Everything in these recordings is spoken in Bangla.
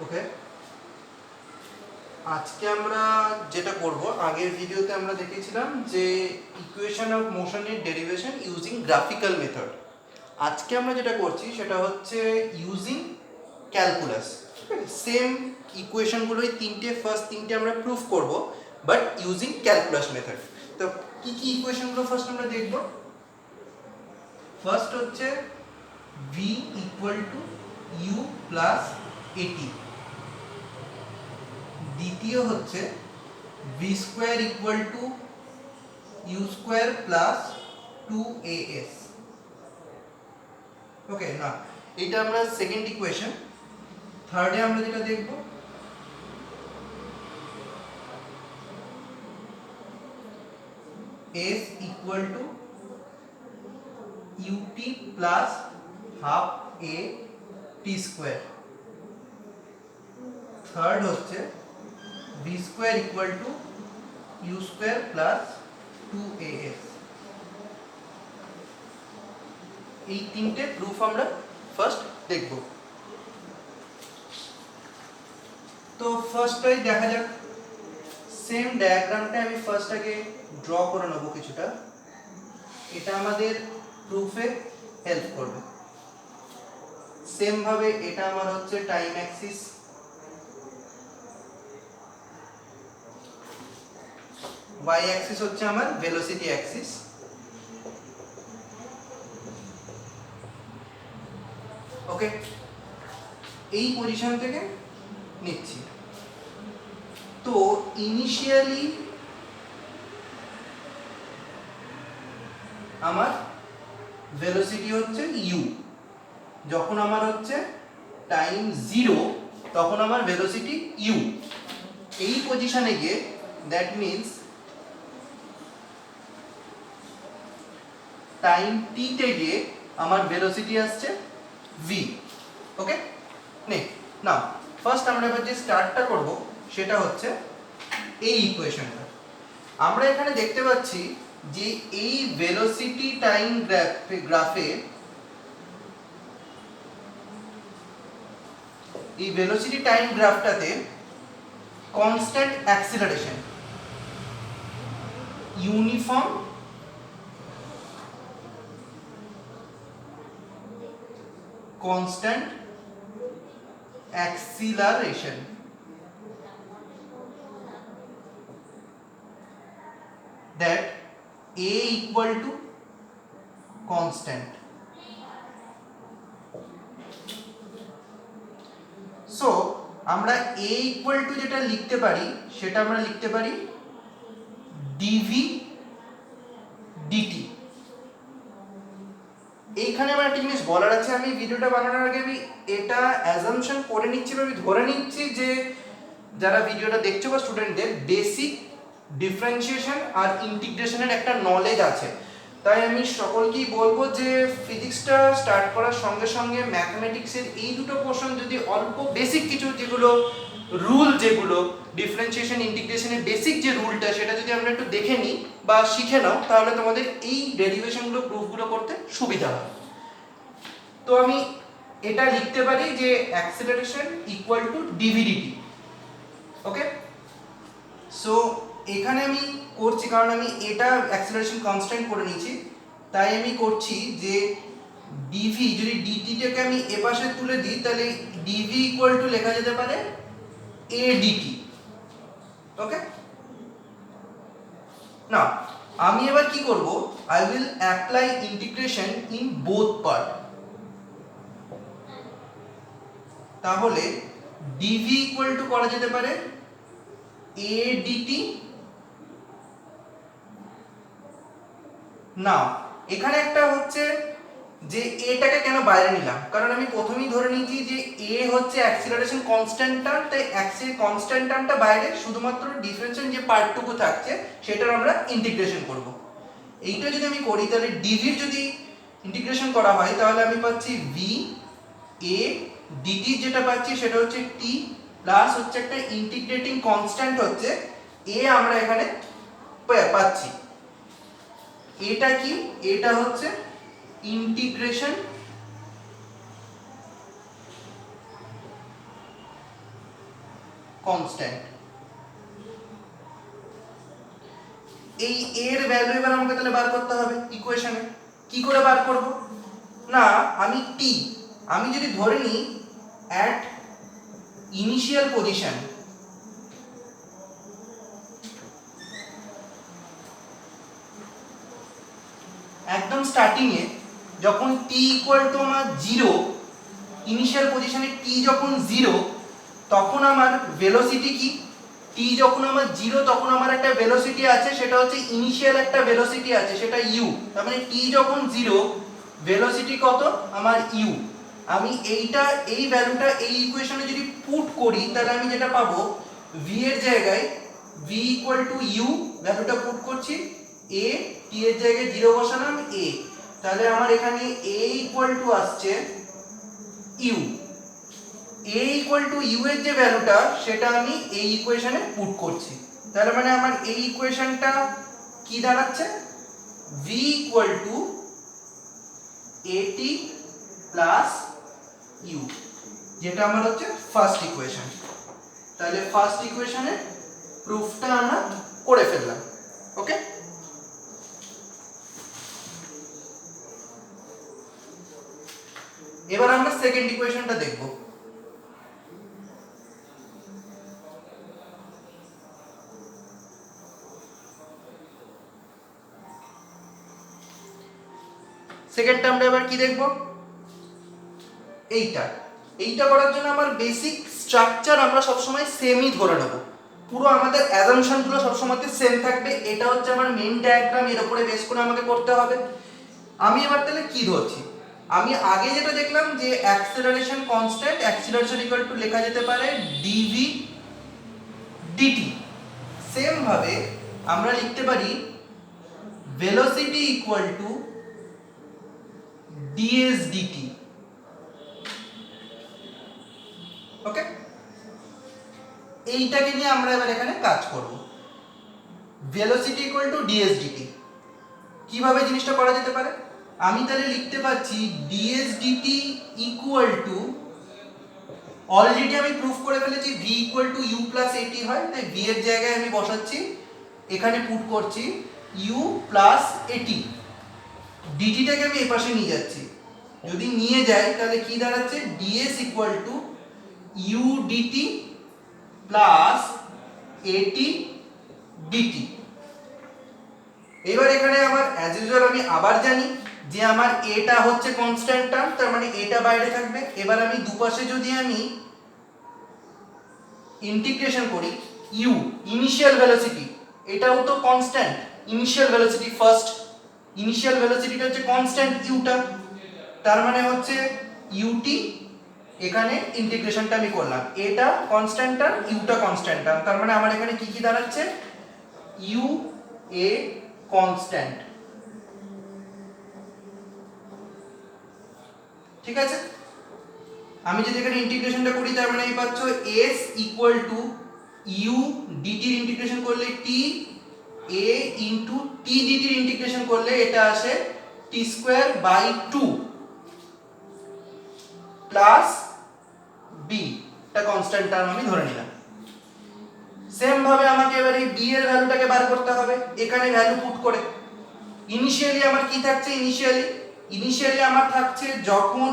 ওকে, আজকে আমরা যেটা করব, আগের ভিডিওতে আমরা দেখেছিলাম যে ইকুয়েশন অফ মোশনের ডেরিভেশন ইউজিং গ্রাফিক্যাল মেথড। আজকে আমরা যেটা করছি সেটা হচ্ছে ইউজিং ক্যালকুলাস। সেম ইকুয়েশনগুলোই ফার্স্ট তিনটে আমরা প্রুফ করব, বাট ইউজিং ক্যালকুলাস মেথড। তো কি কি ইকুয়েশনগুলো ফার্স্ট আমরা দেখব? ফার্স্ট হচ্ছে v equal to u plus at. দ্বিতীয় হচ্ছে v square equal to u square plus 2as। Okay, না এটা আমরা সেকেন্ড ইকুয়েশন। থার্ডে আমরা যেটা দেখব, s equal to ut plus half a t square. Third হচ্ছে v square equal to u square plus 2as। এই তিনটে প্রুফ আমরা ফার্স্ট দেখব। তো ফার্স্টটাই দেখা যাক। সেম ডায়াগ্রামটা আমি ফার্স্ট আগে ড্র করে নেব কিছুটা, এটা আমাদের প্রুফে হেল্প করবে। সেম ভাবে এটা আমার হচ্ছে টাইম অ্যাক্সিস, y অ্যাক্সিস হচ্ছে আমার ভেলোসিটি অ্যাক্সিস। ওকে, এই পজিশন থেকে নিচ্ছি। তো ইনিশিয়ালি আমার ভেলোসিটি হচ্ছে u, যখন আমার হচ্ছে টাইম 0 তখন আমার ভেলোসিটি u। এই পজিশনে গিয়ে দ্যাট মিন্স টাইম t তে গিয়ে আমার ভেলোসিটি আসছে v। ওকে, নে নাও ফার্স্ট আমরা এবার যে স্টার্টটা করব সেটা হচ্ছে এই ইকুয়েশনটা। আমরা এখানে দেখতে পাচ্ছি যে এই ভেলোসিটি টাইম গ্রাফে এই ভেলোসিটি টাইম গ্রাফটাতে constant acceleration, uniform constant acceleration, that a equal to constant. So আমরা a equal to যেটা লিখতে পারি সেটা আমরা লিখতে পারি dv dt। এইখানে আমার একটা জিনিস বলার আছে, আমি ভিডিওটা বানানোর আগে আমি এটা অ্যাজাম্পশন করে নিচ্ছি, আমি ধরে নিচ্ছি যে যারা ভিডিওটা দেখছো বা স্টুডেন্টদের বেসিক ডিফারেন্সিয়েশন আর ইন্টিগ্রেশনের একটা নলেজ আছে। তাই আমি সকলকেই বলবো যে ফিজিক্সটা স্টার্ট করার সঙ্গে সঙ্গে ম্যাথমেটিক্সের এই দুটো পোর্শন যদি অল্প বেসিক কিছু যেগুলো রুল, যেগুলো ডিফারেন্সিয়েশন ইন্টিগ্রেশনের বেসিক যে রুলটা সেটা যদি আমরা একটু দেখে নিই বা শিখে নাও, তাহলে তোমাদের এই ডেরিভেশনগুলো প্রুফগুলো করতে সুবিধা হয়। তো আমি এটা লিখতে পারি যে acceleration equal to d v d t. Okay, so এখানে আমি করছি কারণ আমি এটা অ্যাক্সিলারেশন কনস্ট্যান্ট করে নিয়েছি, তাই আমি করছি যে ডিভি যদি ডিটিটাকে আমি এপাশে তুলে দিই তাহলে ডিভি ইকুয়াল টু লেখা যেতে পারে এ ডিটি। ওকে, না আমি এবার কি করব, I will apply integration in both part. তাহলে ডিভি ইকুয়াল টু করা যেতে পারে এ ডিটি। না এখানে একটা হচ্ছে যে এটাকে কেন বাইরে নিলাম, কারণ আমি প্রথমেই ধরে নিয়েছি যে এ হচ্ছে অ্যাক্সিলারেশন কনস্ট্যান্ট টার্ম, তাই কনস্ট্যান্ট টার্মটা বাইরে, শুধুমাত্র ডিফারেন্সিয়েশন যে পার্টটুকু থাকছে সেটার আমরা ইন্টিগ্রেশন করব। এইটা যদি আমি করি তাহলে ডিভির যদি ইন্টিগ্রেশন করা হয় তাহলে আমি পাচ্ছি ভি এ ডিটি, যেটা পাচ্ছি সেটা হচ্ছে টি প্লাস হচ্ছে একটা ইন্টিগ্রেটিং কনস্ট্যান্ট হচ্ছে এ আমরা এখানে পাচ্ছি। এটা কি, এটা হচ্ছে ইন্টিগ্রেশন কনস্ট্যান্ট। এই এর ভ্যালু এবার আমাকে তাহলে বার করতে হবে ইকুয়েশনে। কি করে বার করব? না, আমি যদি ধরে নিই অ্যাট ইনিশিয়াল পজিশন, একদম স্টার্টিং এ যখন t ইকুয়াল টু আমার 0, ইনিশিয়াল পজিশনে t যখন 0, তখন আমার ভেলোসিটি কি? t যখন আমার 0 তখন আমার একটা ভেলোসিটি আছে, সেটা হচ্ছে ইনিশিয়াল একটা ভেলোসিটি আছে, সেটা u। তার মানে t যখন 0, ভেলোসিটি কত? আমার u। আমি এই ভ্যালুটা এই ইকুয়েশনে যদি পুট করি তাহলে আমি যেটা পাবো, v এর জায়গায় v ইকুয়াল টু u, ভ্যালুটা পুট করছি, a, t এর জায়গায় 0 বসালাম, a, তাহলে আমার এখানে a ইকুয়াল টু আসছে u। a equal to u এর যে ভ্যালুটা সেটা আমি এই ইকুয়েশনে পুট করছি। তার মানে আমার এই ইকুয়েশনটা কি দাঁড়াচ্ছে? v equal two at plus u, যেটা আমার হচ্ছে ফার্স্ট ইকুয়েশন। তাহলে ফার্স্ট ইকুয়েশনের প্রুফটা আমরা করে ফেললাম। ওকে, এবার আমরা সেকেন্ড ইকুয়েশনটা দেখব। সেকেন্ডটা আমরা এবার কি দেখব? এইটা করার জন্য আমার বেসিক স্ট্রাকচার আমরা সবসময় সেমই ধরে নেব। পুরো আমাদের অ্যাজাম্পশনগুলো সবসময় সেম থাকবে। এটা হচ্ছে আমার মেইন ডায়াগ্রাম, এর উপরে বেস করে আমাকে করতে হবে। আমি এবার তাহলে কি ধরছি? আমি আগে যেটা দেখলাম যে acceleration constant, acceleration equal to লেখা যেতে পারে dv dt। সেম ভাবে আমরা লিখতে পারি velocity equal to ds dt। ওকে, এইটাকে নিয়ে আমরা এবার এখানে কাজ করব। Velocity equal to ds dt কিভাবে জিনিসটা করা যেতে পারে? আমি তাহলে লিখতে পাচ্ছি ds dt equal to, already আমি প্রুফ করে ফেলেছি v equal to u plus at হয়, তাই v এর জায়গায় আমি বসাচ্ছি, এখানে পুট করছি u প্লাস at। dt টাকে আমি এই পাশে নিয়ে যাচ্ছি, যদি নিয়ে যাই তাহলে কি দাঁড়াচ্ছে? ds equal to u dt plus at dt। এবার এখানে আমার অ্যাজ ইউজুয়াল আমি আবার জানি যে আমার এটা হচ্ছে কনস্ট্যান্ট টার্ম, তার মানে এটা বাইরে থাকবে। এবার আমি দুপাশে যদি আমি ইন্টিগ্রেশন করি, u ইনিশিয়াল ভেলোসিটি, এটাও তো constant, initial velocity first, initial ভেলোসিটিটা হচ্ছে কনস্ট্যান্ট uটা, তার মানে হচ্ছে ut, এখানে ইন্টিগ্রেশনটা আমি করলাম, এটা কনস্ট্যান্ট টার্ম, uটা কনস্ট্যান্ট টার্ম, তার মানে আমার এখানে কি কি দাঁড়াচ্ছে? u a constant. ঠিক আছে, আমি যদি এখানে ইন্টিগ্রেশনটা করি তার মানে এই পাচ্ছ s equal to u dt এর ইন্টিগ্রেশন করলে t, a into t dt এর ইন্টিগ্রেশন করলে এটা আসে t square by 2 plus b, এটা কনস্ট্যান্ট টার্ম আমি ধরে নিলাম। সেম ভাবে আমাকে এবারে b এর ভ্যালুটাকে বার করতে হবে, এখানে ভ্যালু পুট করে। ইনিশিয়ালি আমার কি থাকছে? ইনিশিয়ালি আমার থাকছে যখন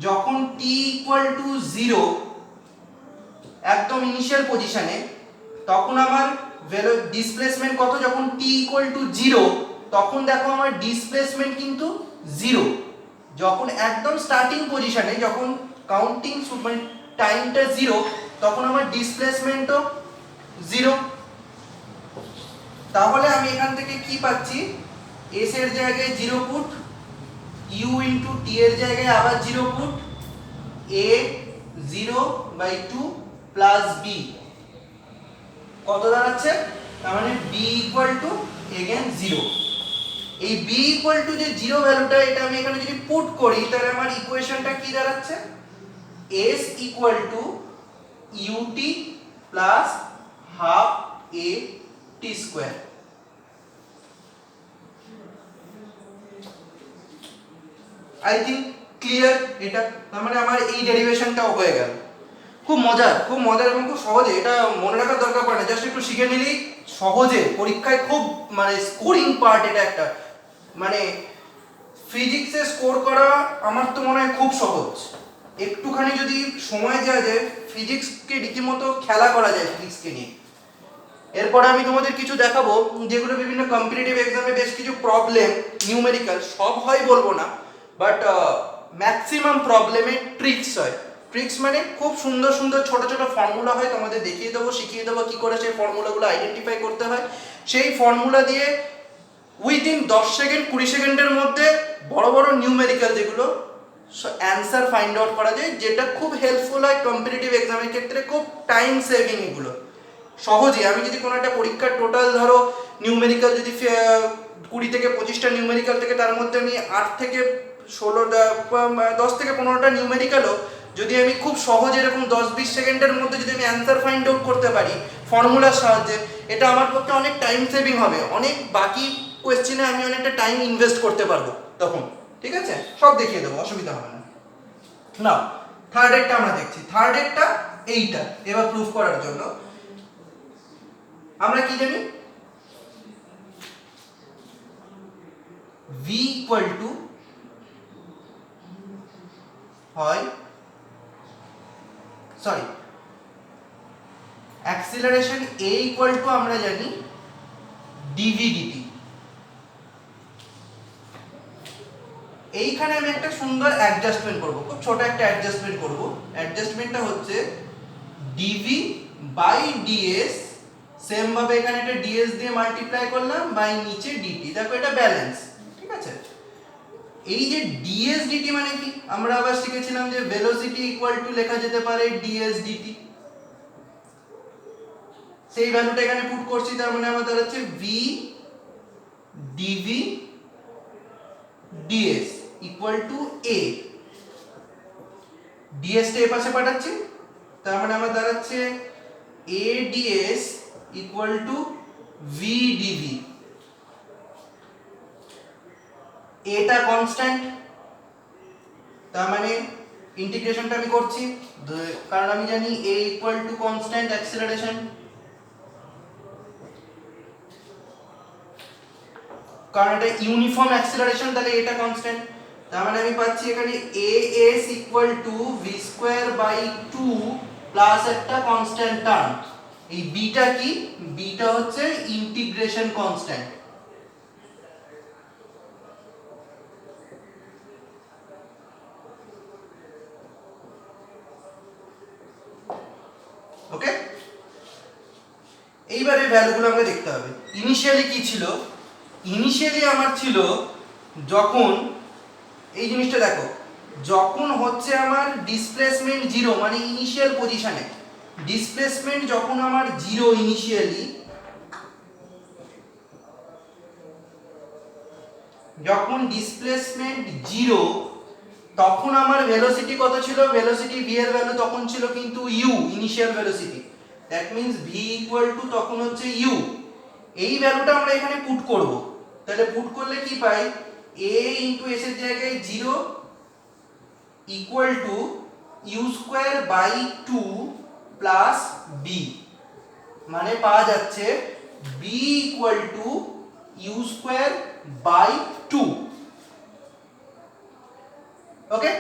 যখন t ইকুয়াল টু 0, একদম ইনিশিয়াল পজিশনে, তখন আমার ডিসপ্লেসমেন্ট কত? যখন t ইকুয়াল টু 0, তখন দেখো আমার ডিসপ্লেসমেন্ট কিন্তু 0। যখন একদম স্টার্টিং পজিশনে, যখন কাউন্টিং মানে টাইমটা 0, তখন আমার ডিসপ্লেসমেন্টও 0। তাহলে আমি এখান থেকে কি পাচ্ছি? s এর জায়গায় 0 পুট, u ইনটু t এর জায়গায় আবার 0 পুট, a 0/2 প্লাস b, কত দাঁড়াচ্ছে? তার মানে b ইকুয়াল টু এগেন 0। এই b ইকুয়াল টু যে 0 ভ্যালুটা, এটা আমি এখানে যদি পুট করি তাহলে আমার ইকুয়েশনটা কি দাঁড়াচ্ছে? s equal to ut plus half a t square. I think clear এটা, তার মানে আমার এই ডেরিভেশনটাও হয়ে গেল। খুব মজার এবং খুব সহজে, এটা মনে রাখার দরকার পড়ে না, জাস্ট একটু শিখে নিলেই সহজে পরীক্ষায় খুব মানে স্কোরিং পার্ট এটা একটা, মানে ফিজিক্সে স্কোর করা আমার তো মনে হয় খুব সহজ, একটুখানি যদি সময় দেওয়া যায় ফিজিক্সকে রীতিমতো খেলা করা যায় ফিজিক্সকে নিয়ে। এরপরে আমি তোমাদের কিছু দেখাবো যেগুলো বিভিন্ন কম্পিটিটিভ এক্সামে বেশ কিছু প্রবলেম নিউমেরিক্যাল, সব হয় বলবো না, বাট ম্যাক্সিমাম প্রবলেমে ট্রিক্স হয়। ট্রিক্স মানে খুব সুন্দর সুন্দর ছোট ছোট ফর্মুলা হয়, তোমাদের দেখিয়ে দেবো, শিখিয়ে দেবো কী করে সেই ফর্মুলাগুলো আইডেন্টিফাই করতে হয়। সেই ফর্মুলা দিয়ে উইদিন 10 সেকেন্ড 20 সেকেন্ডের মধ্যে বড় বড় নিউমেরিক্যাল যেগুলো অ্যান্সার ফাইন্ড আউট করা যায়, যেটা খুব হেল্পফুল হয় কম্পিটিটিভ এক্সামের ক্ষেত্রে, খুব টাইম সেভিং এগুলো। সহজে আমি যদি কোনো একটা পরীক্ষার টোটাল ধরো নিউমেরিক্যাল যদি 20 থেকে 25টা নিউমেরিক্যাল থেকে তার মধ্যে আমি 8 থেকে 16টা 10 থেকে 15টা নিউমেরিক্যালও যদি আমি খুব সহজে এরকম 10-20 সেকেন্ডের মধ্যে যদি আমি অ্যান্সার ফাইন্ড আউট করতে পারি ফর্মুলার সাহায্যে, এটা আমার পক্ষে অনেক টাইম সেভিং হবে, অনেক বাকি কোয়েশ্চেনে আমি অনেকটা টাইম ইনভেস্ট করতে পারবো তখন। ঠিক আছে, সব দেখিয়ে দেবো, অসুবিধা হবে না। না, থার্ড এরটা আমরা দেখছি। থার্ড এরটা এইটা এবার প্রুফ করার জন্য আমরা কি জানি, v ইকুয়াল টু হয়, sorry, acceleration a equal to আমরা জানি dv dt। এইখানে আমি একটা সুন্দর অ্যাডজাস্টমেন্ট করব, খুব ছোট একটা অ্যাডজাস্টমেন্ট করব। অ্যাডজাস্টমেন্টটা হচ্ছে dv বাই ds, সেম ভাবে এখানে একটা ds দিয়ে মাল্টিপ্লাই করলাম বাই নিচে dt, দেখো এটা ব্যালেন্স। ঠিক আছে, এই যে ds dt মানে কি, আমরা আবার শিখেছিলাম যে ভেলোসিটি ইকুয়াল টু লেখা যেতে পারে ds dt, সেই ভ্যালুটা এখানে পুট করছি, তার মানে আমাদের হচ্ছে v dv ds equal to a, ds টা এই পাশে পাঠাচ্ছি, তার মানে আমার দাঁড়াচ্ছে a ds equal to v dv। এটা কনস্ট্যান্ট, তার মানে ইন্টিগ্রেশনটা আমি করছি, কারণ আমি জানি a equal to constant acceleration, কারণ এটা ইউনিফর্ম অ্যাক্সিলারেশন, তাহলে এটা কনস্ট্যান্ট। তার মানে আমি পাচ্ছি এখানে as equal to v square by 2 plus একটা কনস্ট্যান্ট টার্ম। এই বিটা কি, বিটা হচ্ছে ইন্টিগ্রেশন কনস্ট্যান্ট। ওকে, এইবারে ভ্যালুগুলো আমরা দেখতে হবে। ইনিশিয়ালি কি ছিল, ইনিশিয়ালি আমার ছিল যখন এই জিনিসটা দেখো, যখন হচ্ছে আমার ডিসপ্লেসমেন্ট জিরো, মানে ইনিশিয়াল পজিশনে ডিসপ্লেসমেন্ট যখন আমার জিরো ইনিশিয়ালি, যখন ডিসপ্লেসমেন্ট জিরো তখন আমার ভেলোসিটি কত ছিল, ভেলোসিটি v এর ভ্যালু তখন ছিল কিন্তু u, initial velocity, that means v equal two তখন হচ্ছে u। এই ভ্যালুটা আমরা এখানে পুট করব, তাহলে পুট করলে কি পাই, a ইনটু s এর জায়গায় 0 equal to u square by 2 plus b, মানে পাওয়া যাচ্ছে b equal to u square by 2। Okay,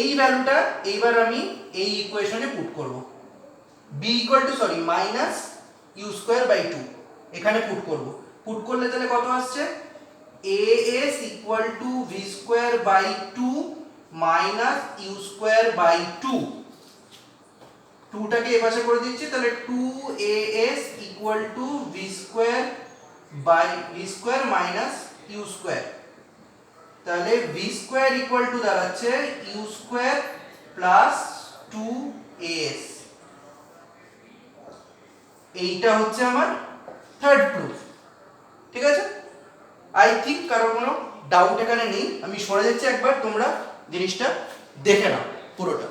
এই ভ্যালুটা এইবার আমি এই ইকুয়েশনে পুট করব, b equal to sorry minus u square by 2 এখানে পুট করব। পুট করলে তাহলে কত আসছে, as equal to v square by 2 minus u square by 2, 2টাকে এপাশে করে দিচ্ছি, তাহলে 2as equal to v square by v square minus u square, তাহলে v স্কয়ার ইকুয়াল টু দাঁড়াচ্ছে u স্কয়ার প্লাস 2as। এইটা হচ্ছে আমার থার্ড প্রুফ। ঠিক আছে, আই থিঙ্ক কারো কোনো ডাউট এখানে নেই, আমি সরে যাচ্ছি, একবার তোমরা জিনিসটা দেখে নাও পুরোটা।